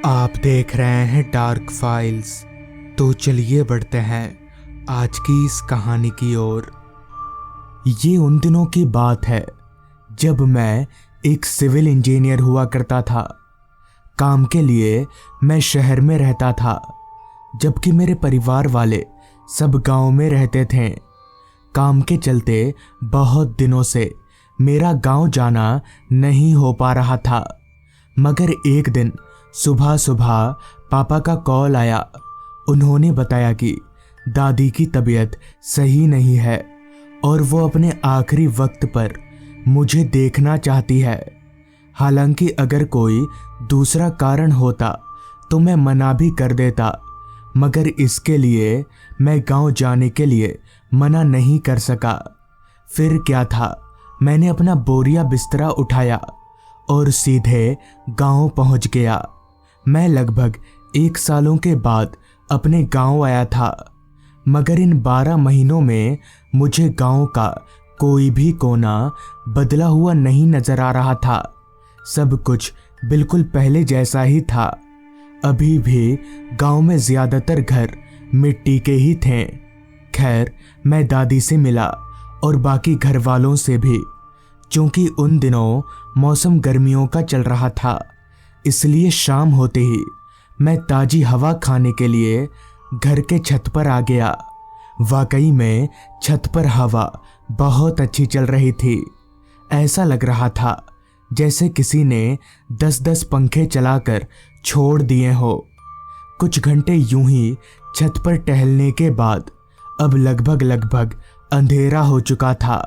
आप देख रहे हैं डार्क फाइल्स। तो चलिए बढ़ते हैं आज की इस कहानी की ओर। ये उन दिनों की बात है जब मैं एक सिविल इंजीनियर हुआ करता था। काम के लिए मैं शहर में रहता था, जबकि मेरे परिवार वाले सब गांव में रहते थे। काम के चलते बहुत दिनों से मेरा गांव जाना नहीं हो पा रहा था, मगर एक दिन सुबह सुबह पापा का कॉल आया। उन्होंने बताया कि दादी की तबीयत सही नहीं है और वो अपने आखिरी वक्त पर मुझे देखना चाहती है। हालांकि अगर कोई दूसरा कारण होता तो मैं मना भी कर देता, मगर इसके लिए मैं गांव जाने के लिए मना नहीं कर सका। फिर क्या था, मैंने अपना बोरिया बिस्तरा उठाया और सीधे गांव पहुंच गया। मैं लगभग 1 सालों के बाद अपने गांव आया था, मगर इन 12 महीनों में मुझे गांव का कोई भी कोना बदला हुआ नहीं नजर आ रहा था। सब कुछ बिल्कुल पहले जैसा ही था। अभी भी गांव में ज्यादातर घर मिट्टी के ही थे। खैर, मैं दादी से मिला और बाकी घर वालों से भी। क्योंकि उन दिनों मौसम गर्मियों का चल रहा था, इसलिए शाम होते ही मैं ताजी हवा खाने के लिए घर के छत पर आ गया। वाकई में छत पर हवा बहुत अच्छी चल रही थी। ऐसा लग रहा था जैसे किसी ने 10-10 पंखे चलाकर छोड़ दिए हो। कुछ घंटे यूं ही छत पर टहलने के बाद अब लगभग अंधेरा हो चुका था।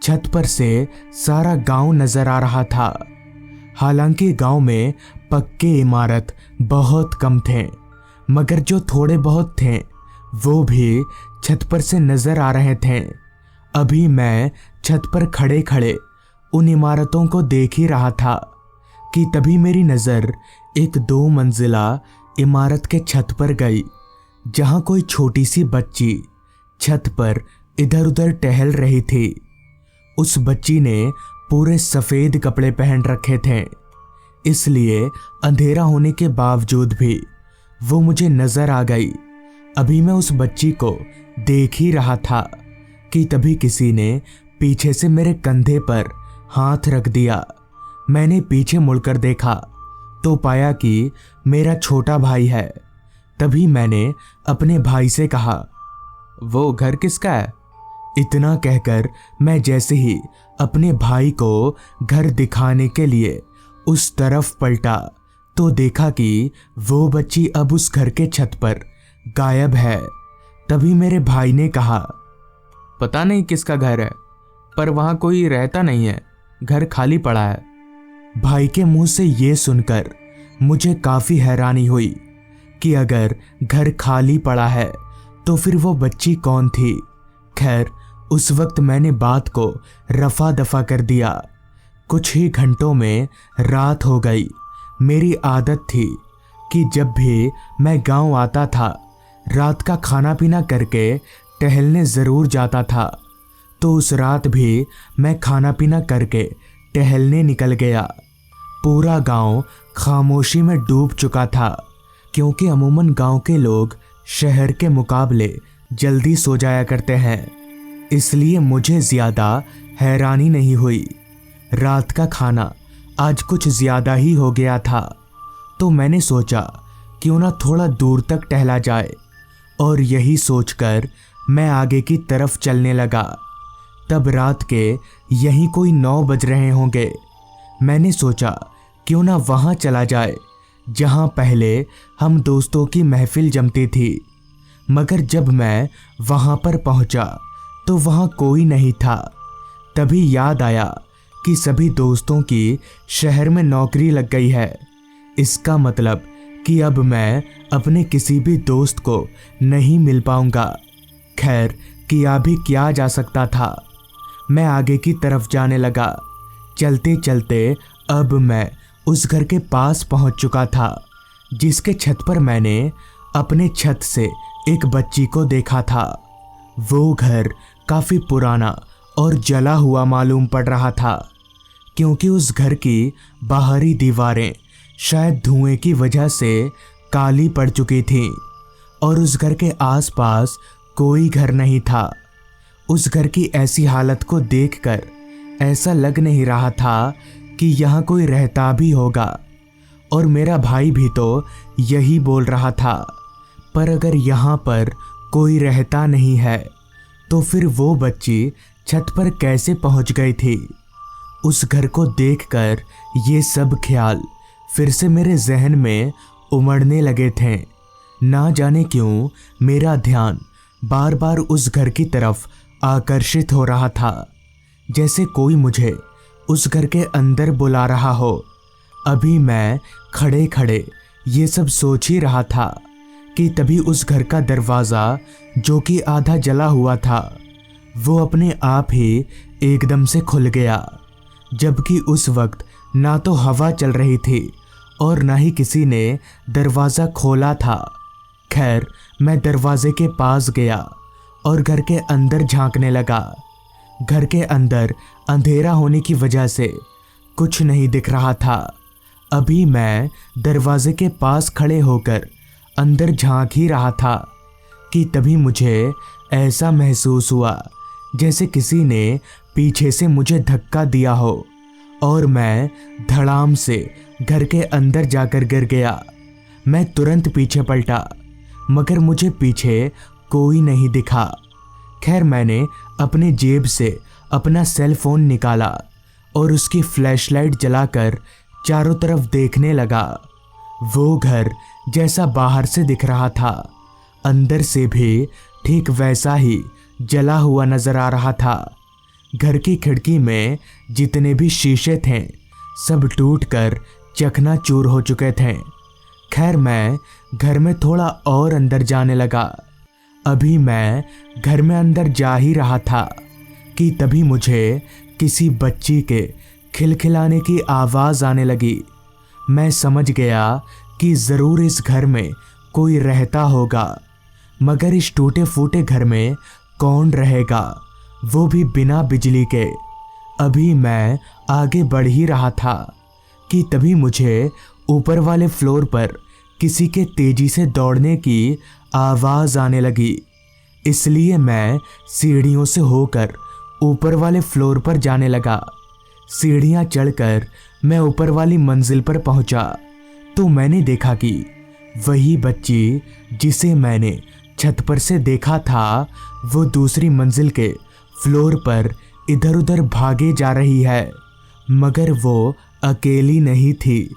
छत पर से सारा गांव नजर आ रहा था। हालांकि गांव में पक्के इमारत बहुत कम थे, मगर जो थोड़े बहुत थे वो भी छत पर से नजर आ रहे थे। अभी मैं छत पर खड़े खड़े उन इमारतों को देख ही रहा था कि तभी मेरी नज़र एक 2 मंजिला इमारत के छत पर गई, जहां कोई छोटी सी बच्ची छत पर इधर उधर टहल रही थी। उस बच्ची ने पूरे सफेद कपड़े पहन रखे थे, इसलिए अंधेरा होने के बावजूद भी वो मुझे नजर आ गई। अभी मैं उस बच्ची को देख ही रहा था कि तभी किसी ने पीछे से मेरे कंधे पर हाथ रख दिया। मैंने पीछे मुड़कर देखा तो पाया कि मेरा छोटा भाई है। तभी मैंने अपने भाई से कहा, वो घर किसका है? इतना कहकर मैं जैसे ही अपने भाई को घर दिखाने के लिए उस तरफ पलटा तो देखा कि वो बच्ची अब उस घर के छत पर गायब है। तभी मेरे भाई ने कहा, पता नहीं किसका घर है, पर वहां कोई रहता नहीं है, घर खाली पड़ा है। भाई के मुंह से ये सुनकर मुझे काफी हैरानी हुई कि अगर घर खाली पड़ा है तो फिर वो बच्ची कौन थी। खैर, उस वक्त मैंने बात को रफा दफा कर दिया। कुछ ही घंटों में रात हो गई। मेरी आदत थी कि जब भी मैं गांव आता था, रात का खाना पीना करके टहलने ज़रूर जाता था। तो उस रात भी मैं खाना पीना करके टहलने निकल गया। पूरा गांव खामोशी में डूब चुका था, क्योंकि अमूमन गांव के लोग शहर के मुकाबले जल्दी सो जाया करते हैं, इसलिए मुझे ज़्यादा हैरानी नहीं हुई। रात का खाना आज कुछ ज़्यादा ही हो गया था, तो मैंने सोचा क्यों ना थोड़ा दूर तक टहला जाए, और यही सोचकर मैं आगे की तरफ चलने लगा। तब रात के यहीं कोई 9 बज रहे होंगे। मैंने सोचा क्यों ना वहाँ चला जाए जहाँ पहले हम दोस्तों की महफिल जमती थी। मगर जब मैं वहाँ पर पहुँचा तो वहाँ कोई नहीं था। तभी याद आया कि सभी दोस्तों की शहर में नौकरी लग गई है। इसका मतलब कि अब मैं अपने किसी भी दोस्त को नहीं मिल पाऊंगा। खैर, किया भी क्या जा सकता था। मैं आगे की तरफ जाने लगा। चलते चलते अब मैं उस घर के पास पहुंच चुका था जिसके छत पर मैंने अपने छत से एक बच्ची को देखा था। वो घर काफ़ी पुराना और जला हुआ मालूम पड़ रहा था, क्योंकि उस घर की बाहरी दीवारें शायद धुएं की वजह से काली पड़ चुकी थी और उस घर के आसपास कोई घर नहीं था। उस घर की ऐसी हालत को देखकर ऐसा लग नहीं रहा था कि यहाँ कोई रहता भी होगा, और मेरा भाई भी तो यही बोल रहा था। पर अगर यहाँ पर कोई रहता नहीं है तो फिर वो बच्ची छत पर कैसे पहुँच गई थी? उस घर को देखकर ये सब ख्याल फिर से मेरे जहन में उमड़ने लगे थे। ना जाने क्यों मेरा ध्यान बार बार उस घर की तरफ आकर्षित हो रहा था, जैसे कोई मुझे उस घर के अंदर बुला रहा हो। अभी मैं खड़े खड़े ये सब सोच ही रहा था कि तभी उस घर का दरवाज़ा, जो कि आधा जला हुआ था, वो अपने आप ही एकदम से खुल गया। जबकि उस वक्त ना तो हवा चल रही थी और ना ही किसी ने दरवाज़ा खोला था। खैर, मैं दरवाजे के पास गया और घर के अंदर झांकने लगा। घर के अंदर अंधेरा होने की वजह से कुछ नहीं दिख रहा था। अभी मैं दरवाजे के पास खड़े होकर अंदर झांक ही रहा था कि तभी मुझे ऐसा महसूस हुआ जैसे किसी ने पीछे से मुझे धक्का दिया हो और मैं धड़ाम से घर के अंदर जाकर गिर गया। मैं तुरंत पीछे पलटा, मगर मुझे पीछे कोई नहीं दिखा। खैर, मैंने अपने जेब से अपना सेल फोन निकाला और उसकी फ्लैशलाइट जलाकर चारों तरफ देखने लगा। वो घर जैसा बाहर से दिख रहा था, अंदर से भी ठीक वैसा ही जला हुआ नजर आ रहा था। घर की खिड़की में जितने भी शीशे थे सब टूटकर चकनाचूर हो चुके थे। खैर, मैं घर में थोड़ा और अंदर जाने लगा। अभी मैं घर में अंदर जा ही रहा था कि तभी मुझे किसी बच्ची के खिलखिलाने की आवाज़ आने लगी। मैं समझ गया कि ज़रूर इस घर में कोई रहता होगा, मगर इस टूटे फूटे घर में कौन रहेगा, वो भी बिना बिजली के। अभी मैं आगे बढ़ ही रहा था कि तभी मुझे ऊपर वाले फ्लोर पर किसी के तेजी से दौड़ने की आवाज़ आने लगी। इसलिए मैं सीढ़ियों से होकर ऊपर वाले फ्लोर पर जाने लगा। सीढ़ियाँ चढ़कर मैं ऊपर वाली मंजिल पर पहुंचा तो मैंने देखा कि वही बच्ची जिसे मैंने छत पर से देखा था, वो दूसरी मंजिल के फ्लोर पर इधर उधर भागे जा रही है। मगर वो अकेली नहीं थी,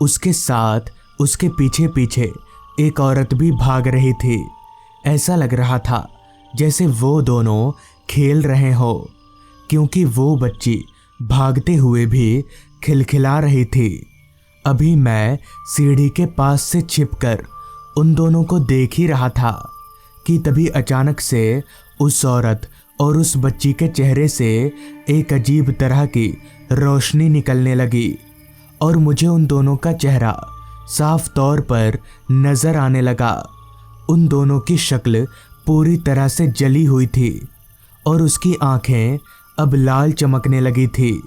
उसके साथ उसके पीछे पीछे एक औरत भी भाग रही थी। ऐसा लग रहा था जैसे वो दोनों खेल रहे हो, क्योंकि वो बच्ची भागते हुए भी खिलखिला रही थी। अभी मैं सीढ़ी के पास से छिपकर उन दोनों को देख ही रहा था कि तभी अचानक से उस औरत और उस बच्ची के चेहरे से एक अजीब तरह की रोशनी निकलने लगी और मुझे उन दोनों का चेहरा साफ तौर पर नजर आने लगा। उन दोनों की शक्ल पूरी तरह से जली हुई थी और उसकी आंखें अब लाल चमकने लगी थी।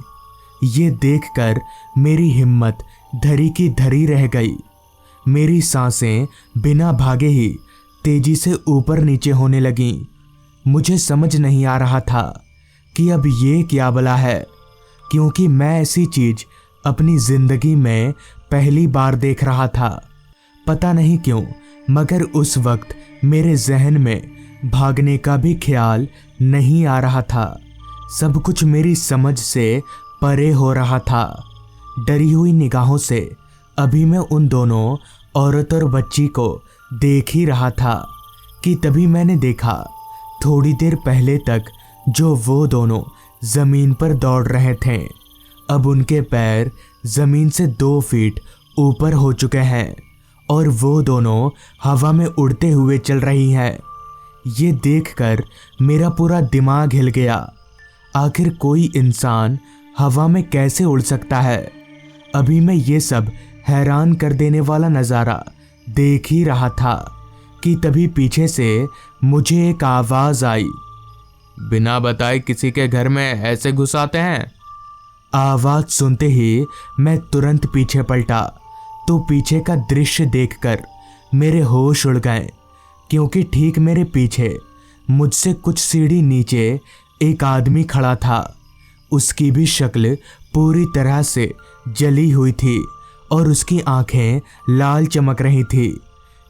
ये देखकर मेरी हिम्मत धरी की धरी रह गई। मेरी सांसें बिना भागे ही तेजी से ऊपर नीचे होने लगीं। मुझे समझ नहीं आ रहा था कि अब ये क्या बला है, क्योंकि मैं ऐसी चीज अपनी जिंदगी में पहली बार देख रहा था। पता नहीं क्यों, मगर उस वक्त मेरे जहन में भागने का भी ख्याल नहीं आ रहा था। सब कुछ मेरी समझ से परे हो रहा था। डरी हुई निगाहों से अभी मैं उन दोनों औरत और बच्ची को देख ही रहा था कि तभी मैंने देखा, थोड़ी देर पहले तक जो वो दोनों जमीन पर दौड़ रहे थे, अब उनके पैर जमीन से 2 फीट ऊपर हो चुके हैं और वो दोनों हवा में उड़ते हुए चल रही हैं। ये देखकर मेरा पूरा दिमाग हिल गया। आखिर कोई इंसान हवा में कैसे उड़ सकता है? अभी मैं ये सब हैरान कर देने वाला नज़ारा देख ही रहा था कि तभी पीछे से मुझे एक आवाज़ आई। बिना बताए किसी के घर में ऐसे घुस आते हैं? आवाज़ सुनते ही मैं तुरंत पीछे पलटा तो पीछे का दृश्य देखकर मेरे होश उड़ गए, क्योंकि ठीक मेरे पीछे मुझसे कुछ सीढ़ी नीचे एक आदमी खड़ा था। उसकी भी शक्ल पूरी तरह से जली हुई थी और उसकी आंखें लाल चमक रही थी।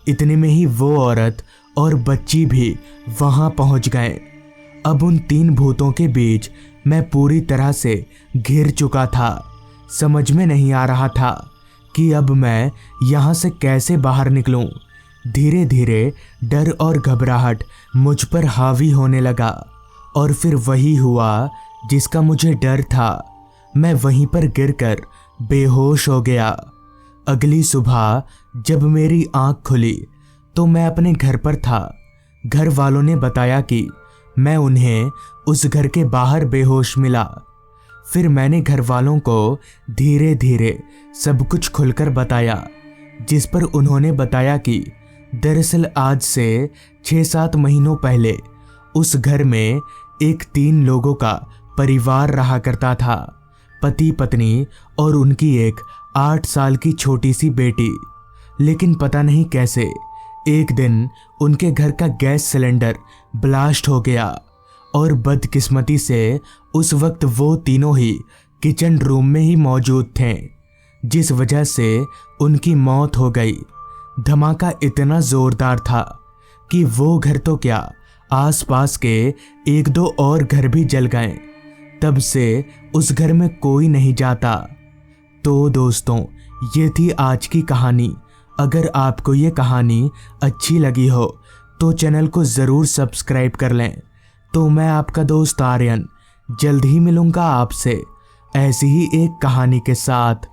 इतने में ही वो औरत और बच्ची भी वहां पहुंच गए। अब उन 3 भूतों के बीच मैं पूरी तरह से घिर चुका था। समझ में नहीं आ रहा था कि अब मैं यहाँ से कैसे बाहर निकलूं। धीरे धीरे डर और घबराहट मुझ पर हावी होने लगा और फिर वही हुआ जिसका मुझे डर था। मैं वहीं पर गिरकर बेहोश हो गया। अगली सुबह जब मेरी आंख खुली तो मैं अपने घर पर था। घर वालों ने बताया कि मैं उन्हें उस घर के बाहर बेहोश मिला। फिर मैंने घर वालों को धीरे धीरे सब कुछ खुलकर बताया, जिस पर उन्होंने बताया कि दरअसल आज से 6-7 महीनों पहले उस घर में एक 3 लोगों का परिवार रहा करता था, पति पत्नी और उनकी एक 8 साल की छोटी सी बेटी। लेकिन पता नहीं कैसे एक दिन उनके घर का गैस सिलेंडर ब्लास्ट हो गया और बदकिस्मती से उस वक्त वो तीनों ही किचन रूम में ही मौजूद थे, जिस वजह से उनकी मौत हो गई। धमाका इतना जोरदार था कि वो घर तो क्या, आसपास के 1-2 और घर भी जल गए। तब से उस घर में कोई नहीं जाता। तो दोस्तों, ये थी आज की कहानी। अगर आपको ये कहानी अच्छी लगी हो तो चैनल को ज़रूर सब्सक्राइब कर लें। तो मैं आपका दोस्त आर्यन जल्द ही मिलूँगा आपसे ऐसी ही एक कहानी के साथ।